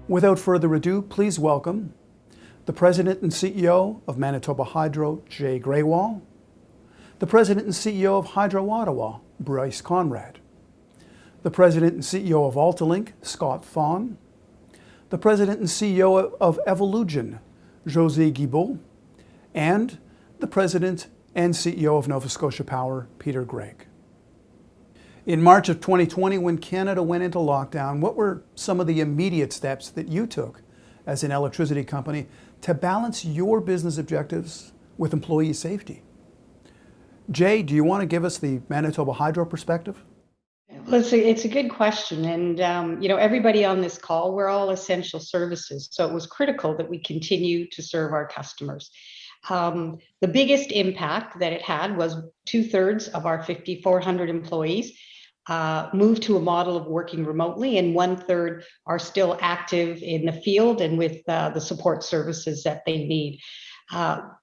Without further ado, please welcome the President and CEO of Manitoba Hydro, Josée Grewal, the President and CEO of Hydro Ottawa, Bryce Conrad, the President and CEO of AltaLink, Thon, the President and CEO of Evolugen, Josée Guibord, and the President and CEO of Nova Scotia Power, Gregg. In March of 2020, when Canada went into lockdown, what were some of the immediate steps that you took as an electricity company to balance your business objectives with employee safety? Jay, do you want to give us the Manitoba Hydro perspective? Well, it's a good question. And, everybody on this call, we're all essential services. So it was critical that we continue to serve our customers. The biggest impact that it had was 2/3 of our 5,400 employees moved to a model of working remotely, and 1/3 are still active in the field and with the support services that they need.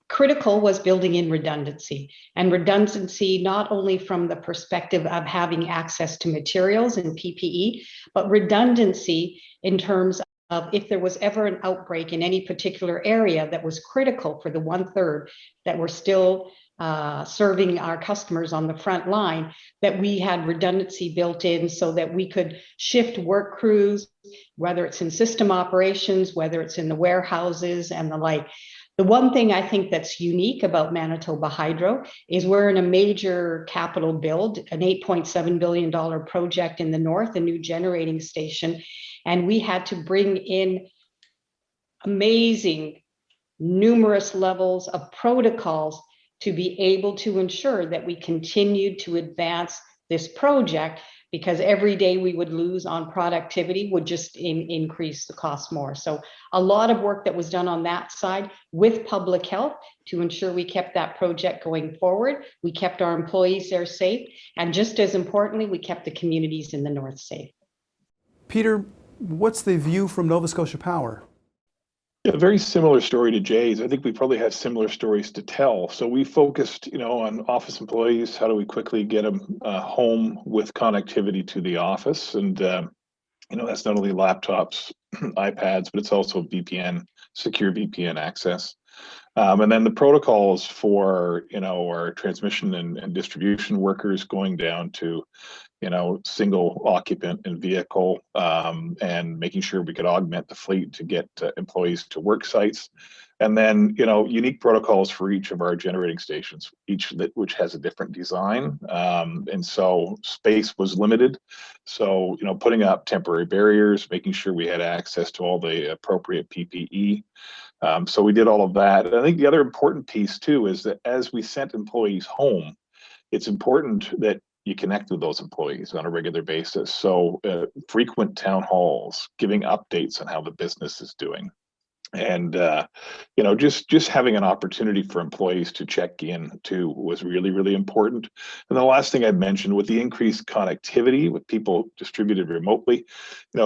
Critical was building in redundancy, and redundancy not only from the perspective of having access to materials and PPE, but redundancy in terms of if there was ever an outbreak in any particular area that was critical for the 1/3 that were still serving our customers on the front line, that we had redundancy built in so that we could shift work crews, whether it's in system operations, whether it's in the warehouses and the like. The one thing I think that's unique about Manitoba Hydro is we're in a major capital build, an $8.7 billion project in the north, a new generating station, and we had to bring in amazing numerous levels of protocols to be able to ensure that we continued to advance this project, because every day we would lose on productivity would just increase the cost more. So a lot of work that was done on that side with public health to ensure we kept that project going forward. We kept our employees there safe, and just as importantly, we kept the communities in the north safe. Peter, what's the view from Nova Scotia Power? A very similar story to Jay's. I think we probably have similar stories to tell. So we focused, on office employees. How do we quickly get them home with connectivity to the office? And that's not only laptops, iPads, but it's also VPN, secure VPN access. And then the protocols for our transmission and distribution workers going down to single occupant and vehicle, and making sure we could augment the fleet to get employees to work sites. And then, unique protocols for each of our generating stations, which has a different design. And so space was limited. So, putting up temporary barriers, making sure we had access to all the appropriate PPE. So we did all of that. And I think the other important piece too is that as we sent employees home, it's important that you connect with those employees on a regular basis. So frequent town halls, giving updates on how the business is doing. And just having an opportunity for employees to check in too was really, really important. And the last thing I mentioned, with the increased connectivity with people distributed remotely,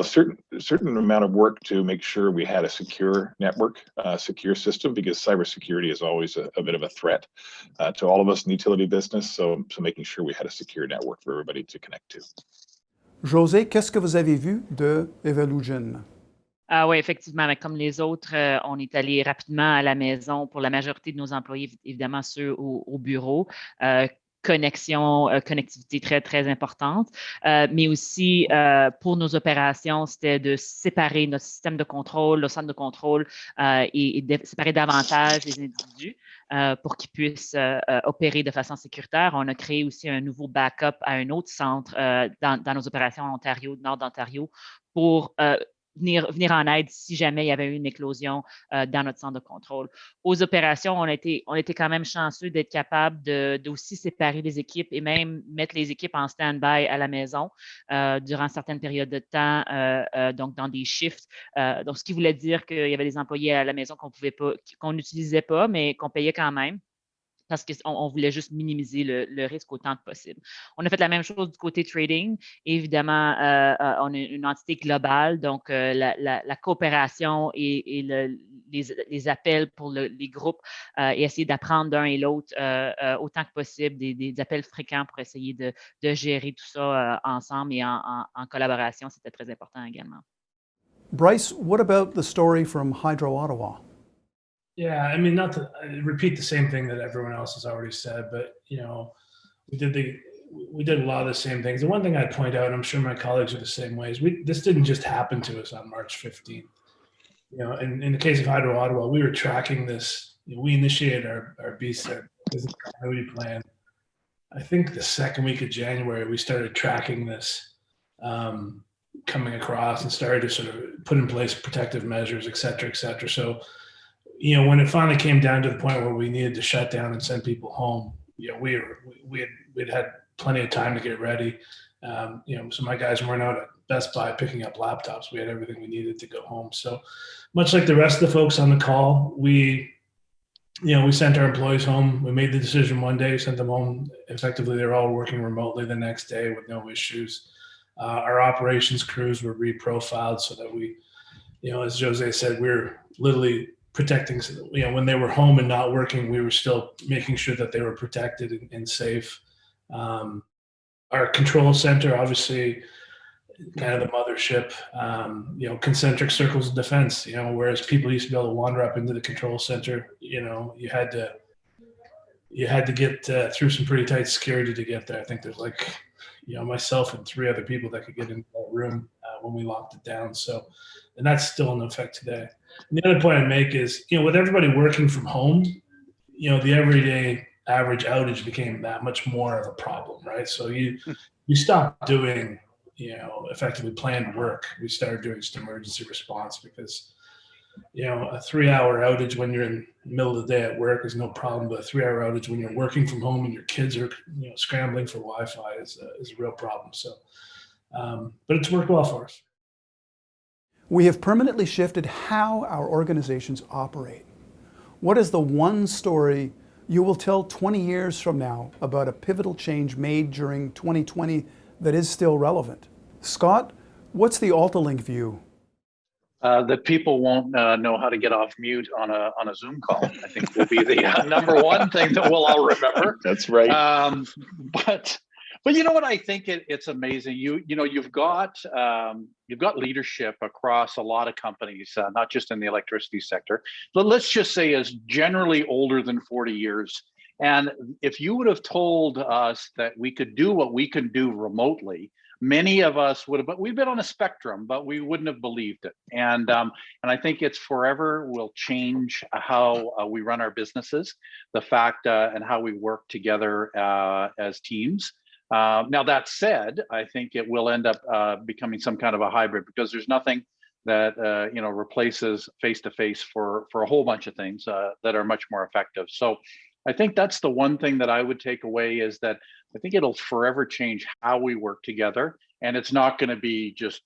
certain amount of work to make sure we had a secure network, secure system, because cybersecurity is always a bit of a threat to all of us in the utility business. So making sure we had a secure network for everybody to connect to. Josée, qu'est-ce que vous avez vu de Evolugen? Oui, effectivement, mais comme les autres, on est allé rapidement à la maison pour la majorité de nos employés, évidemment ceux au bureau. Connectivité très, très importante, mais aussi pour nos opérations, c'était de séparer notre système de contrôle, le centre de contrôle et de séparer davantage les individus pour qu'ils puissent opérer de façon sécuritaire. On a créé aussi un nouveau backup à un autre centre dans nos opérations en Ontario, nord d'Ontario, pour venir en aide si jamais il y avait eu une éclosion dans notre centre de contrôle. Aux opérations, on était quand même chanceux d'être capable d'aussi séparer les équipes et même mettre les équipes en stand-by à la maison durant certaines périodes de temps, donc dans des shifts. Donc, ce qui voulait dire qu'il y avait des employés à la maison qu'on n'utilisait pas, mais qu'on payait quand même, parce qu'on voulait juste minimiser le risque autant que possible. On a fait la même chose du côté trading. Évidemment, on a une entité globale, donc la coopération et les appels pour les groupes et essayer d'apprendre d'un et l'autre autant que possible, des appels fréquents pour essayer de gérer tout ça ensemble et en collaboration, c'était très important également. Bryce, what about the story from Hydro Ottawa? Yeah, I mean, not to repeat the same thing that everyone else has already said, but you know, we did a lot of the same things. The one thing I'd point out, and I'm sure my colleagues are the same way, is this didn't just happen to us on March 15th. You know, in the case of Hydro Ottawa, we were tracking this. You know, we initiated our business continuity plan. I think the second week of January, we started tracking this coming across and started to sort of put in place protective measures, et cetera, et cetera. So, you know, when it finally came down to the point where we needed to shut down and send people home, you know, we'd had plenty of time to get ready. You know, so my guys weren't out at Best Buy picking up laptops. We had everything we needed to go home. So much like the rest of the folks on the call, we sent our employees home. We made the decision one day, sent them home. Effectively, they're all working remotely the next day with no issues. Our operations crews were reprofiled so that we, you know, as Josée said, we're literally protecting, you know, when they were home and not working, we were still making sure that they were protected and safe. Our control center, obviously, kind of the mothership, you know, concentric circles of defense, you know, whereas people used to be able to wander up into the control center, you know, you had to get through some pretty tight security to get there. I think there's like, you know, myself and 3 other people that could get into that room when we locked it down. So, and that's still in effect today. And the other point I'd make is, you know, with everybody working from home, you know, the everyday average outage became that much more of a problem, right? So you stopped doing, you know, effectively planned work. We started doing just emergency response because, you know, a 3-hour outage when you're in the middle of the day at work is no problem, but a 3-hour outage when you're working from home and your kids are, you know, scrambling for Wi-Fi is a real problem. So, but it's worked well for us. We have permanently shifted how our organizations operate. What is the one story you will tell 20 years from now about a pivotal change made during 2020 that is still relevant? Scott, what's the AltaLink view? That people won't know how to get off mute on a Zoom call, I think will be the number one thing that we'll all remember. That's right. But you know what? I think it's amazing. You've got leadership across a lot of companies, not just in the electricity sector, but let's just say is generally older than 40 years. And if you would have told us that we could do what we can do remotely, many of us would have, but we've been on a spectrum, but we wouldn't have believed it. And I think it's forever will change how we run our businesses, the fact and how we work together as teams. Now that said, I think it will end up becoming some kind of a hybrid because there's nothing that replaces face-to-face for a whole bunch of things that are much more effective. So I think that's the one thing that I would take away is that I think it'll forever change how we work together. And it's not going to be just,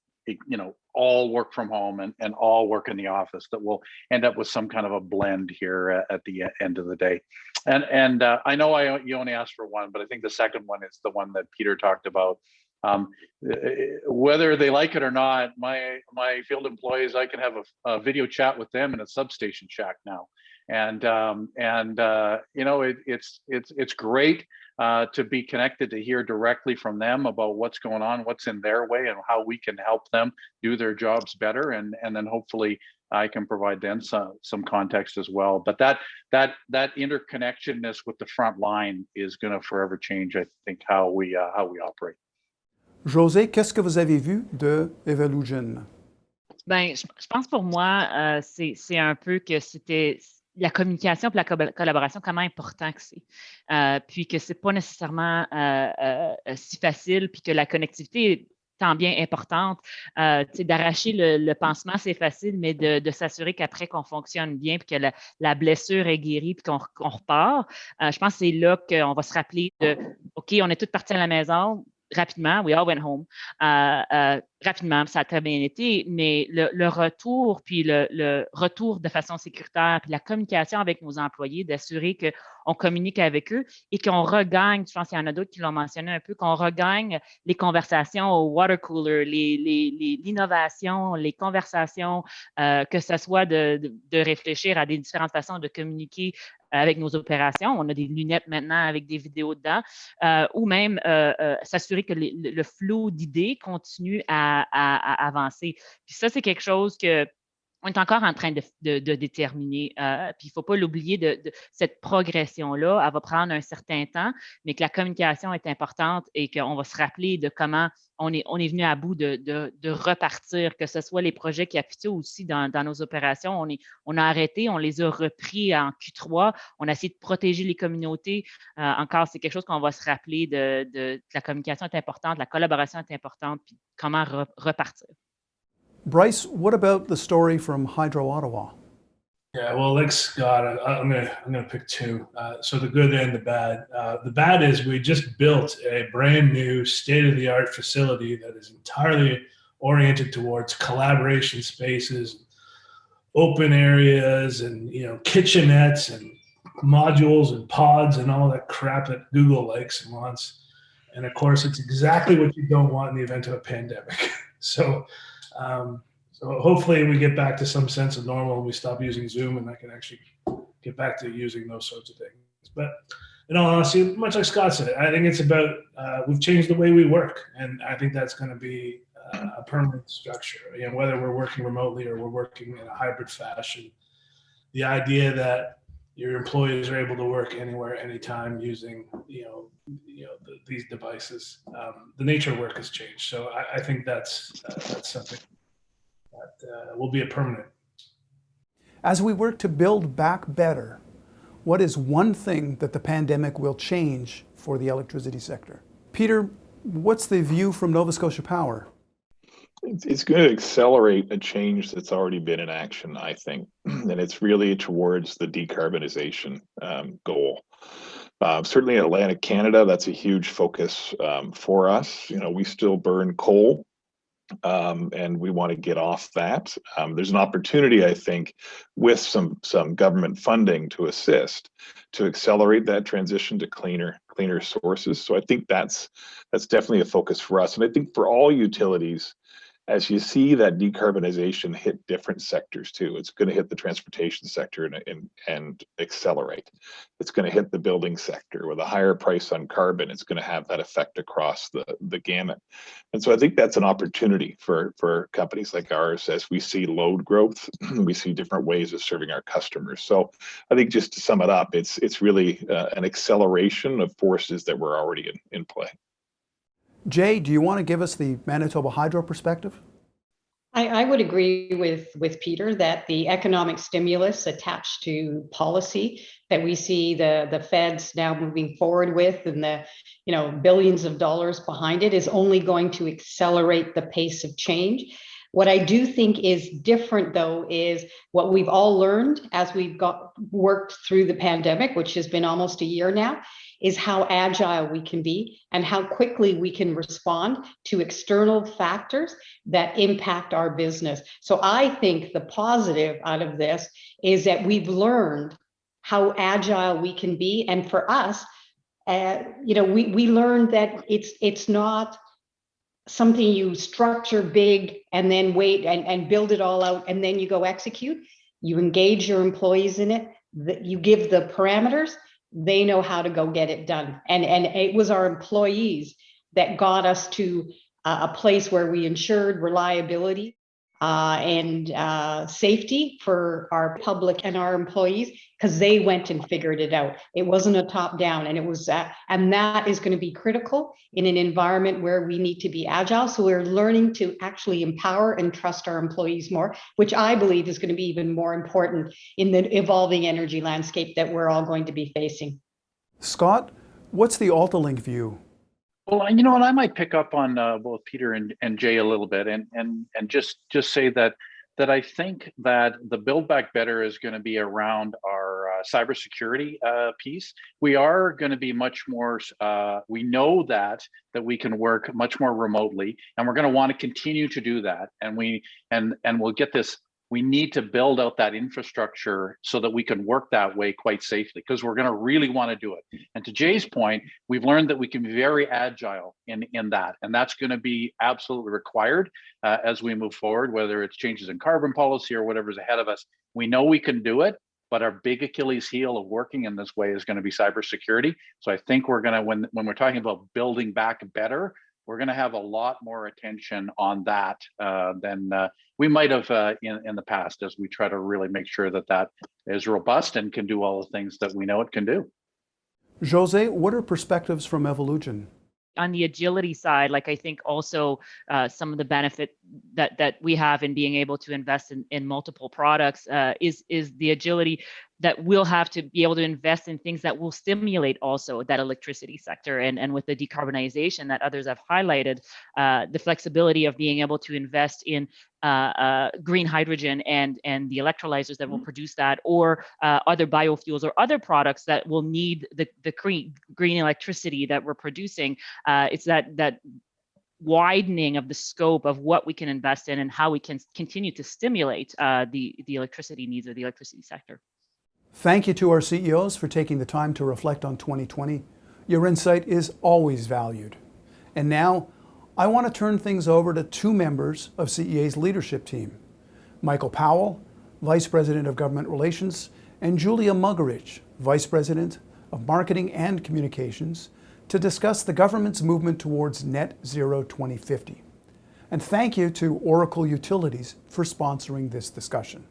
all work from home and all work in the office, that we'll end up with some kind of a blend here at the end of the day. And I know you only asked for one, but I think the second one is the one that Peter talked about. Whether they like it or not, my field employees, I can have a video chat with them in a substation shack now. And it's great to be connected, to hear directly from them about what's going on, what's in their way, and how we can help them do their jobs better. And then hopefully I can provide them some context as well. But that interconnectedness with the front line is going to forever change, I think, how we operate. Josée, qu'est-ce que vous avez vu de Evolugen? Ben, je pense pour moi, c'est un peu que c'était la communication et la collaboration, comment important que c'est. Puis que c'est pas nécessairement si facile, puis que la connectivité est tant bien importante. D'arracher le pansement, c'est facile, mais de s'assurer qu'après qu'on fonctionne bien, puis que la blessure est guérie, puis qu'on repart. Je pense que c'est là qu'on va se rappeler de OK, on est tous partis à la maison. Rapidement, we all went home. Rapidement, ça a très bien été, mais le retour, puis le retour de façon sécuritaire, puis la communication avec nos employés, d'assurer qu'on communique avec eux et qu'on regagne, je pense qu'il y en a d'autres qui l'ont mentionné un peu, qu'on regagne les conversations au water cooler, l'innovation, les conversations, que ce soit de réfléchir à des différentes façons de communiquer avec nos opérations. On a des lunettes maintenant avec des vidéos dedans, ou même s'assurer que le flot d'idées continue à avancer. Puis ça, c'est quelque chose que on est encore en train de déterminer. Puis il ne faut pas l'oublier, de cette progression-là, elle va prendre un certain temps, mais que la communication est importante et qu'on va se rappeler de comment on est venu à bout de repartir, que ce soit les projets capitaux aussi dans nos opérations. On a arrêté, on les a repris en Q3. On a essayé de protéger les communautés. Encore, c'est quelque chose qu'on va se rappeler que la communication est importante, la collaboration est importante, puis comment repartir. Bryce, what about the story from Hydro Ottawa? Yeah, well, like Scott, I'm gonna pick two. So the good and the bad. The bad is we just built a brand new state-of-the-art facility that is entirely oriented towards collaboration spaces, open areas, and kitchenettes and modules and pods and all that crap that Google likes and wants. And of course, it's exactly what you don't want in the event of a pandemic. So hopefully we get back to some sense of normal and we stop using Zoom, and I can actually get back to using those sorts of things. But in all honesty, much like Scott said, I think it's about we've changed the way we work, and I think that's going to be a permanent structure. Whether we're working remotely or we're working in a hybrid fashion, the idea that your employees are able to work anywhere, anytime using these devices. The nature of work has changed, so I think that's something that will be a permanent. As we work to build back better, what is one thing that the pandemic will change for the electricity sector? Peter, what's the view from Nova Scotia Power? It's going to accelerate a change that's already been in action, I think, and it's really towards the decarbonization goal. Certainly in Atlantic Canada, that's a huge focus for us. We still burn coal, and we want to get off that. There's an opportunity, I think, with some government funding to assist to accelerate that transition to cleaner sources. So I think that's definitely a focus for us, and I think for all utilities. As you see that decarbonization hit different sectors too, it's going to hit the transportation sector and accelerate. It's going to hit the building sector with a higher price on carbon. It's going to have that effect across the gamut. And so I think that's an opportunity for companies like ours as we see load growth, we see different ways of serving our customers. So I think just to sum it up, it's really an acceleration of forces that were already in play. Jay, do you want to give us the Manitoba Hydro perspective? I would agree with Peter that the economic stimulus attached to policy that we see the feds now moving forward with, and the billions of dollars behind it, is only going to accelerate the pace of change. What I do think is different, though, is what we've all learned as we've worked through the pandemic, which has been almost a year now, is how agile we can be and how quickly we can respond to external factors that impact our business. So I think the positive out of this is that we've learned how agile we can be. And for us, we learned that it's not something you structure big and then wait and build it all out and then you go execute. You engage your employees in it, you give the parameters, they know how to go get it done. And it was our employees that got us to a place where we ensured reliability and safety for our public and our employees, because they went and figured it out. It wasn't a top down, and it was and that is going to be critical in an environment where we need to be agile. So we're learning to actually empower and trust our employees more, which I believe is going to be even more important in the evolving energy landscape that we're all going to be facing. Scott, what's the AltaLink view? Well, you know what, I might pick up on both Peter and Jay a little bit, and just say that I think that the Build Back Better is going to be around our cybersecurity piece. We are going to be much more. We know that we can work much more remotely, and we're going to want to continue to do that. And we'll get this. We need to build out that infrastructure so that we can work that way quite safely, because we're going to really want to do it. And to Jay's point, we've learned that we can be very agile in that, and that's going to be absolutely required as we move forward, whether it's changes in carbon policy or whatever's ahead of us. We know we can do it, but our big Achilles heel of working in this way is going to be cybersecurity. So I think we're going to, when we're talking about building back better, we're going to have a lot more attention on that than we might have in the past, as we try to really make sure that that is robust and can do all the things that we know it can do. Josée, what are perspectives from Evolugen? On the agility side, like I think also some of the benefit that we have in being able to invest in multiple products is the agility that we'll have to be able to invest in things that will stimulate also that electricity sector. And with the decarbonization that others have highlighted, the flexibility of being able to invest in green hydrogen and the electrolyzers that will produce that, or other biofuels or other products that will need the green electricity that we're producing. It's that widening of the scope of what we can invest in and how we can continue to stimulate the electricity needs of the electricity sector. Thank you to our CEOs for taking the time to reflect on 2020. Your insight is always valued. And now, I want to turn things over to two members of CEA's leadership team, Michael Powell, Vice President of Government Relations, and Julia Muggeridge, Vice President of Marketing and Communications, to discuss the government's movement towards net zero 2050. And thank you to Oracle Utilities for sponsoring this discussion.